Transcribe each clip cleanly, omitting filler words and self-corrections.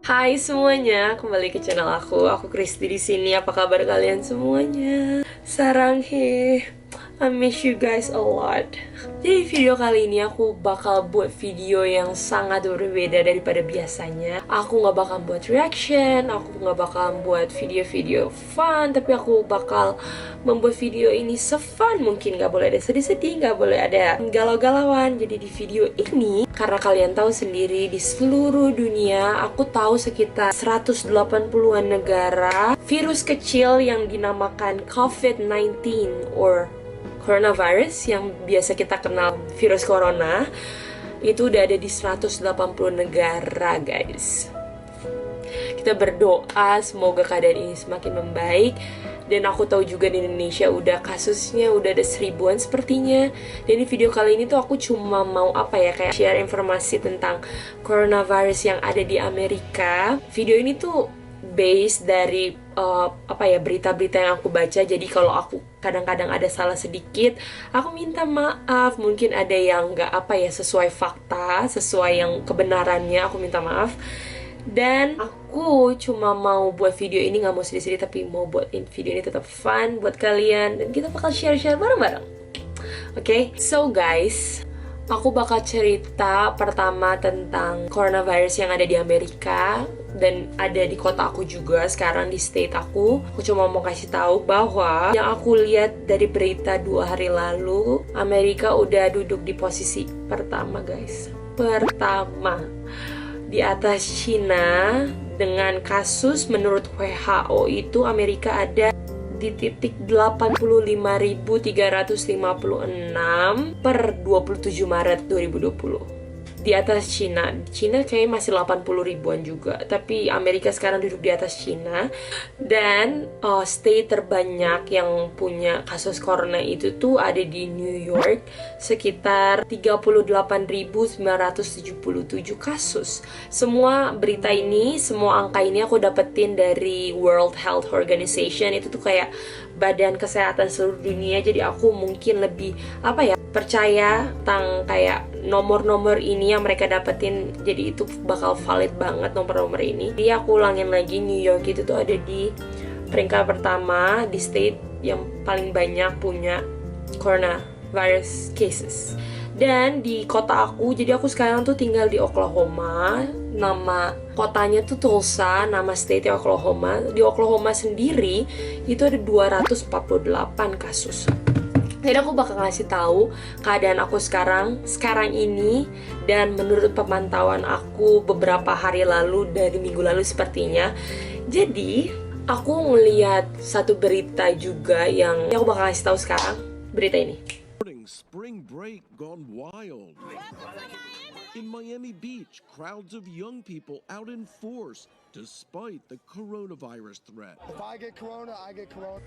Hai semuanya, kembali ke channel aku. Aku Kristi di sini. Apa kabar kalian semuanya? Sarang he. I miss you guys a lot. Jadi video kali ini aku bakal buat video yang sangat berbeda daripada biasanya. Aku gak bakal buat reaction, aku gak bakal buat video-video fun, tapi aku bakal membuat video ini se-fun mungkin. Gak boleh ada sedih-sedih, gak boleh ada galau-galauan. Jadi di video ini, karena kalian tahu sendiri, di seluruh dunia aku tahu sekitar 180-an negara virus kecil yang dinamakan COVID-19 or coronavirus yang biasa kita kenal virus corona itu udah ada di 180 negara, guys. Kita berdoa semoga keadaan ini semakin membaik. Dan aku tahu juga di Indonesia udah kasusnya udah ada 1000-an sepertinya. Dan di video kali ini tuh aku cuma mau kayak share informasi tentang coronavirus yang ada di Amerika. Video ini tuh based dari berita-berita yang aku baca. Jadi kalau aku kadang-kadang ada salah sedikit, aku minta maaf. Mungkin ada yang nggak sesuai fakta, sesuai yang kebenarannya, aku minta maaf. Dan aku cuma mau buat video ini nggak mau sedih-sedih, tapi mau buat video ini tetap fun buat kalian. Dan kita bakal share-share bareng-bareng. Oke? So guys, aku bakal cerita pertama tentang coronavirus yang ada di Amerika dan ada di kota aku juga sekarang, di state aku. Aku cuma mau kasih tahu bahwa yang aku lihat dari berita 2 hari lalu, Amerika udah duduk di posisi pertama, guys. Pertama di atas Cina dengan kasus menurut WHO itu Amerika ada di titik 85.356 per 27 Maret 2020. Di atas Cina kayaknya masih 80 ribuan juga, tapi Amerika sekarang duduk di atas Cina. Dan state terbanyak yang punya kasus corona itu tuh ada di New York, sekitar 38.977 kasus. Semua berita ini, semua angka ini aku dapetin dari World Health Organization. Itu tuh kayak badan kesehatan seluruh dunia. Jadi aku mungkin lebih percaya tentang kayak nomor-nomor ini yang mereka dapetin. Jadi itu bakal valid banget nomor-nomor ini. Jadi aku ulangin lagi, New York itu tuh ada di peringkat pertama di state yang paling banyak punya coronavirus cases. Dan di kota aku, jadi aku sekarang tuh tinggal di Oklahoma. Nama kotanya tuh Tulsa, nama state Oklahoma. Di Oklahoma sendiri itu ada 248 kasus. Jadi aku bakal ngasih tahu keadaan aku sekarang ini, dan menurut pemantauan aku beberapa hari lalu, dari minggu lalu sepertinya. Jadi aku ngeliat satu berita juga yang aku bakal ngasih tahu sekarang. Berita ini. Spring break gone wild. In Miami Beach, crowds of young people out in force despite the coronavirus threat. If I get corona, I get corona.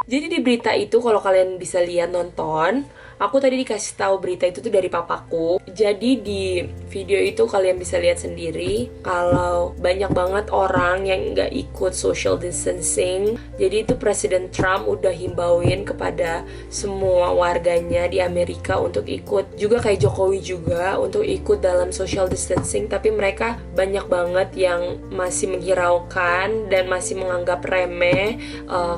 Jadi di berita itu, kalau kalian bisa lihat nonton, aku tadi dikasih tahu berita itu tuh dari papaku. Jadi di video itu kalian bisa lihat sendiri kalau banyak banget orang yang nggak ikut social distancing. Jadi itu Presiden Trump udah himbauin kepada semua warganya di Amerika untuk ikut, juga kayak Jokowi juga, untuk ikut dalam social distancing. Tapi mereka banyak banget yang masih menghiraukan dan masih menganggap remeh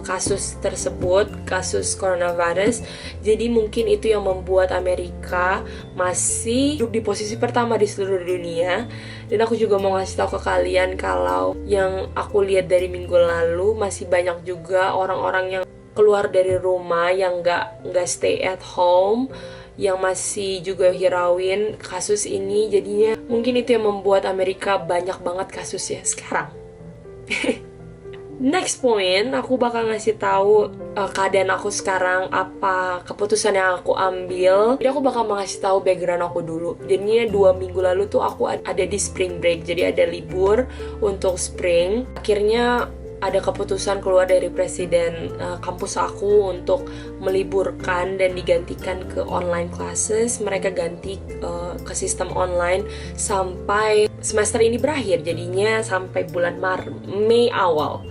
kasus tersebut, kasus coronavirus. Jadi mungkin itu yang membuat Amerika masih duduk di posisi pertama di seluruh dunia. Dan aku juga mau ngasih tahu ke kalian kalau yang aku lihat dari minggu lalu, masih banyak juga orang-orang yang keluar dari rumah, yang nggak stay at home, yang masih juga hirauin kasus ini. Jadinya mungkin itu yang membuat Amerika banyak banget kasusnya sekarang. Next point, aku bakal ngasih tahu keadaan aku sekarang, apa keputusan yang aku ambil. Jadi aku bakal ngasih tahu background aku dulu. Jadinya 2 minggu lalu tuh aku ada di spring break, jadi ada libur untuk spring. Akhirnya ada keputusan keluar dari presiden kampus aku untuk meliburkan dan digantikan ke online classes. Mereka ganti ke sistem online sampai semester ini berakhir, jadinya sampai bulan Mei awal.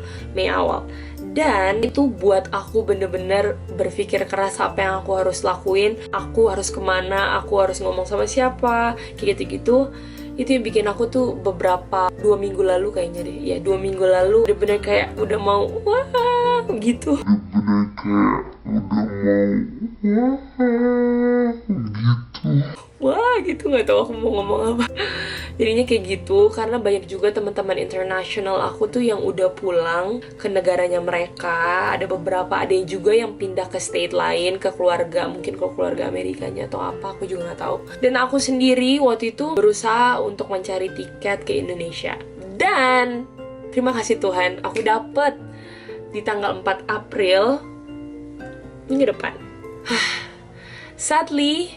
Dan itu buat aku bener-bener berpikir keras apa yang aku harus lakuin, aku harus kemana, aku harus ngomong sama siapa, kayak gitu-gitu. Itu yang bikin aku tuh beberapa 2 minggu lalu kayaknya deh, ya 2 minggu lalu bener-bener kayak udah mau wah gitu. Wah gitu, nggak tahu aku mau ngomong apa. Jadinya kayak gitu karena banyak juga teman-teman internasional aku tuh yang udah pulang ke negaranya mereka. Ada beberapa, ada juga yang pindah ke state lain, ke keluarga, mungkin ke keluarga Amerikanya atau apa, aku juga nggak tahu. Dan aku sendiri waktu itu berusaha untuk mencari tiket ke Indonesia. Dan terima kasih Tuhan, aku dapet di tanggal 4 April minggu depan. Sadly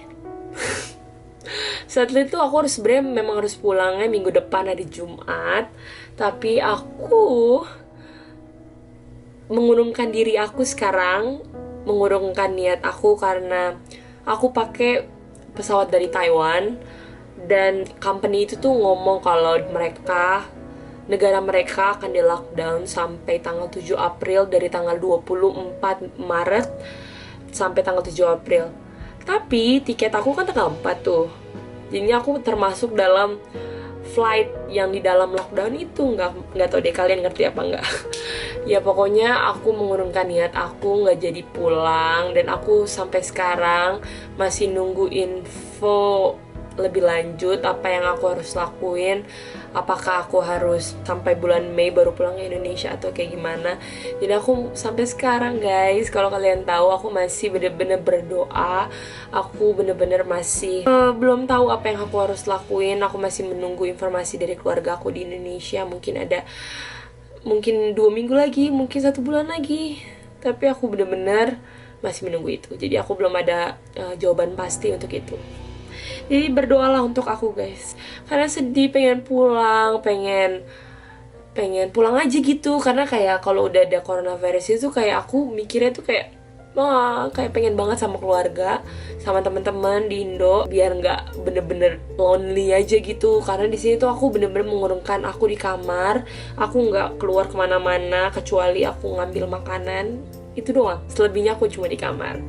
tuh aku harus sebenarnya memang harus pulangnya minggu depan hari Jumat, tapi aku mengurungkan diri aku sekarang, mengurungkan niat aku karena aku pakai pesawat dari Taiwan dan company itu tuh ngomong kalau negara mereka akan di lockdown sampai tanggal 7 April dari tanggal 24 Maret sampai tanggal 7 April. Tapi tiket aku kan tanggal 4 tuh. Jadinya aku termasuk dalam flight yang di dalam lockdown itu. Nggak tahu deh kalian ngerti apa nggak. Ya pokoknya aku mengurungkan niat aku nggak jadi pulang. Dan aku sampai sekarang masih nunggu info lebih lanjut apa yang aku harus lakuin. Apakah aku harus sampai bulan Mei baru pulang ke Indonesia atau kayak gimana. Jadi aku sampai sekarang guys, kalau kalian tahu aku masih bener-bener berdoa. Aku bener-bener masih belum tahu apa yang aku harus lakuin. Aku masih menunggu informasi dari keluarga aku di Indonesia. Mungkin 2 minggu lagi, mungkin 1 bulan lagi. Tapi aku bener-bener masih menunggu itu. Jadi aku belum ada jawaban pasti untuk itu. Jadi berdoalah untuk aku guys, karena sedih, pengen pulang, pengen pulang aja gitu. Karena kayak kalau udah ada coronavirus itu kayak aku mikirnya tuh kayak kayak pengen banget sama keluarga, sama teman-teman di Indo, biar nggak bener-bener lonely aja gitu. Karena di sini tuh aku bener-bener mengurungkan aku di kamar, aku nggak keluar kemana-mana kecuali aku ngambil makanan, itu doang. Selebihnya aku cuma di kamar.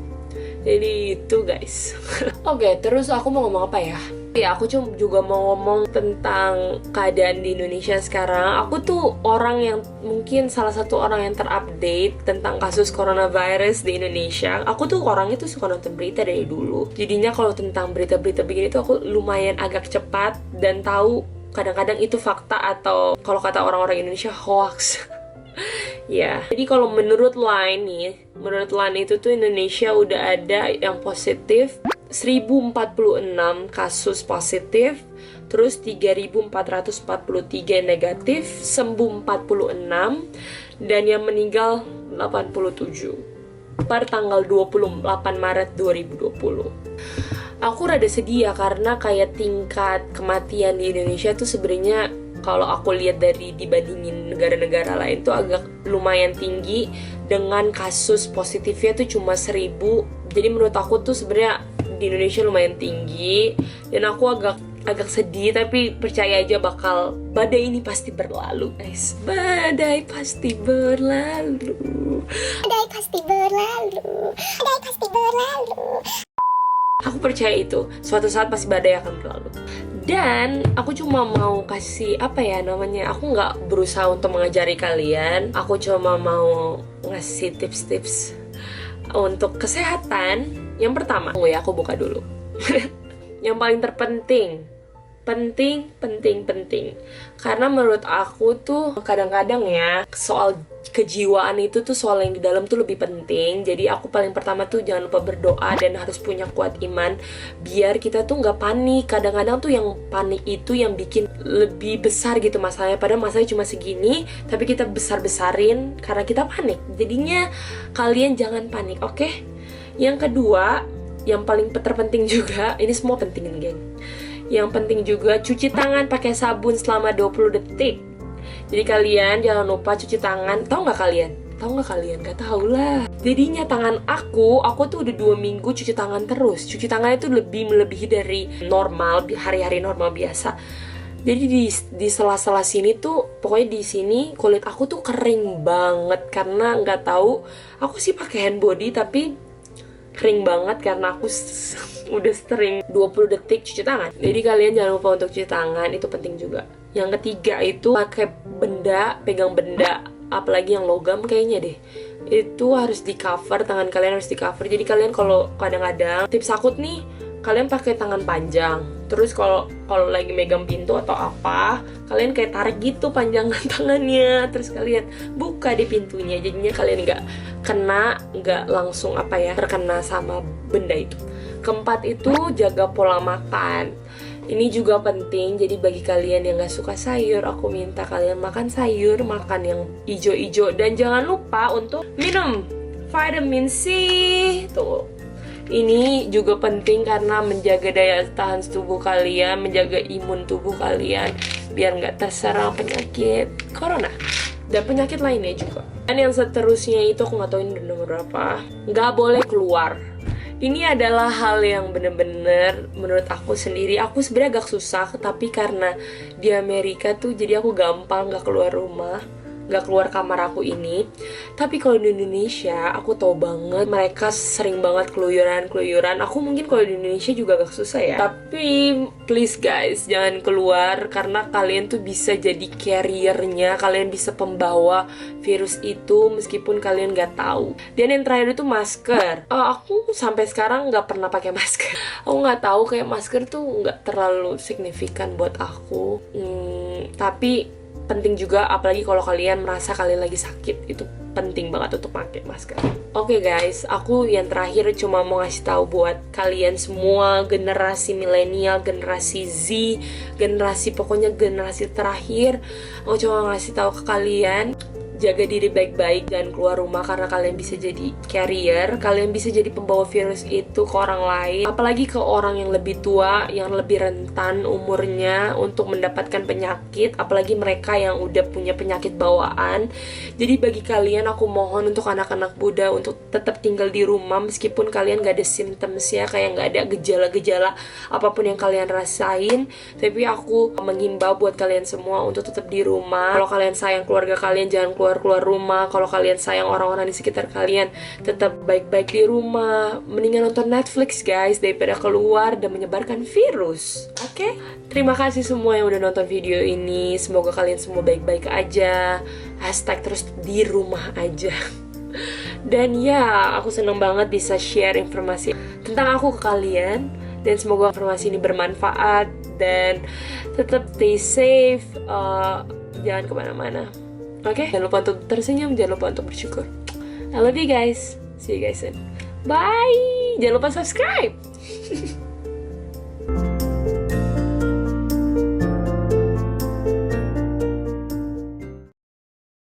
Jadi itu guys. Oke, terus aku mau ngomong apa ya? Ya aku juga mau ngomong tentang keadaan di Indonesia sekarang. Aku tuh orang yang mungkin salah satu orang yang terupdate tentang kasus coronavirus di Indonesia. Aku tuh orangnya tuh suka nonton berita dari dulu. Jadinya kalau tentang berita-berita begini tuh aku lumayan agak cepat dan tahu kadang-kadang itu fakta atau kalau kata orang-orang Indonesia hoax. Ya, jadi kalau menurut Line itu tuh Indonesia udah ada yang positif 1046 kasus positif, terus 3443 negatif, sembuh 46, dan yang meninggal 87 per tanggal 28 Maret 2020. Aku rada sedih ya karena kayak tingkat kematian di Indonesia tuh sebenarnya kalau aku lihat dari dibandingin negara-negara lain tuh agak lumayan tinggi, dengan kasus positifnya tuh cuma 1000. Jadi menurut aku tuh sebenarnya di Indonesia lumayan tinggi, dan aku agak sedih, tapi percaya aja badai ini pasti berlalu guys. Badai pasti berlalu. Badai pasti berlalu. Badai pasti berlalu. Aku percaya itu, suatu saat pasti badai akan berlalu. Dan aku cuma mau kasih aku nggak berusaha untuk mengajari kalian, aku cuma mau ngasih tips-tips untuk kesehatan. Yang pertama, aku buka dulu. Yang paling terpenting, penting, karena menurut aku tuh kadang-kadang ya soal kejiwaan itu tuh soal yang di dalam tuh lebih penting. Jadi aku paling pertama tuh jangan lupa berdoa dan harus punya kuat iman biar kita tuh nggak panik. Kadang-kadang tuh yang panik itu yang bikin lebih besar gitu masalahnya, padahal masalahnya cuma segini tapi kita besar-besarin karena kita panik. Jadinya kalian jangan panik, oke? Yang kedua, yang paling terpenting juga, ini semua pentingin geng. Yang penting juga cuci tangan pakai sabun selama 20 detik. Jadi kalian jangan lupa cuci tangan. Tahu nggak kalian? Nggak tahu lah. Jadinya tangan aku tuh udah 2 minggu cuci tangan terus. Cuci tangan itu lebih melebihi dari normal, hari-hari normal biasa. Jadi di sela-sela sini tuh, pokoknya di sini kulit aku tuh kering banget karena nggak tahu. Aku sih pakai hand body tapi kering banget karena aku udah sering 20 detik cuci tangan. Jadi kalian jangan lupa untuk cuci tangan, itu penting juga. Yang ketiga itu pakai benda, pegang benda, apalagi yang logam kayaknya deh. Itu harus di cover, tangan kalian harus di cover. Jadi kalian kalau kadang-kadang tips aku nih, kalian pakai tangan panjang. Terus kalau lagi megang pintu atau apa, kalian kayak tarik gitu panjangan tangannya. Terus kalian buka di pintunya, jadinya kalian nggak langsung terkena sama benda itu. Keempat itu jaga pola makan. Ini juga penting, jadi bagi kalian yang gak suka sayur, aku minta kalian makan sayur, makan yang ijo-ijo. Dan jangan lupa untuk minum vitamin C. Tuh, ini juga penting karena menjaga daya tahan tubuh kalian, menjaga imun tubuh kalian, biar gak terserang penyakit corona dan penyakit lainnya juga. Dan yang seterusnya itu aku gak tahu ini nomor berapa, gak boleh keluar. Ini adalah hal yang bener-bener menurut aku sendiri, aku sebenarnya agak susah, tapi karena di Amerika tuh jadi aku gampang gak keluar rumah, gak keluar kamar aku ini. Tapi kalau di Indonesia aku tahu banget mereka sering banget keluyuran. Aku mungkin kalau di Indonesia juga agak susah ya, tapi please guys, jangan keluar karena kalian tuh bisa jadi carrier-nya, kalian bisa pembawa virus itu meskipun kalian gak tahu. Dan yang terakhir itu masker. Aku sampai sekarang gak pernah pakai masker. Aku gak tahu, kayak masker tuh gak terlalu signifikan buat aku. Tapi penting juga, apalagi kalau kalian merasa kalian lagi sakit, itu penting banget untuk pakai masker. Oke guys, aku yang terakhir cuma mau ngasih tahu buat kalian semua, generasi milenial, generasi Z, pokoknya generasi terakhir. Aku cuma ngasih tahu ke kalian, jaga diri baik-baik, jangan keluar rumah karena kalian bisa jadi carrier, kalian bisa jadi pembawa virus itu ke orang lain, apalagi ke orang yang lebih tua, yang lebih rentan umurnya untuk mendapatkan penyakit, apalagi mereka yang udah punya penyakit bawaan. Jadi bagi kalian aku mohon untuk anak-anak muda untuk tetap tinggal di rumah meskipun kalian gak ada symptomsnya, kayak gak ada gejala-gejala apapun yang kalian rasain. Tapi aku menghimbau buat kalian semua untuk tetap di rumah. Kalau kalian sayang keluarga kalian, jangan keluar rumah. Kalau kalian sayang orang-orang di sekitar kalian, tetap baik-baik di rumah. Mendingan nonton Netflix guys daripada keluar dan menyebarkan virus. Oke? Terima kasih semua yang udah nonton video ini. Semoga kalian semua baik-baik aja. Hashtag terus di rumah aja. Dan ya, aku seneng banget bisa share informasi tentang aku ke kalian. Dan semoga informasi ini bermanfaat. Dan tetap stay safe. Jangan kemana-mana. Oke? Jangan lupa untuk tersenyum, jangan lupa untuk bersyukur. I love you guys. See you guys soon. Bye. Jangan lupa subscribe.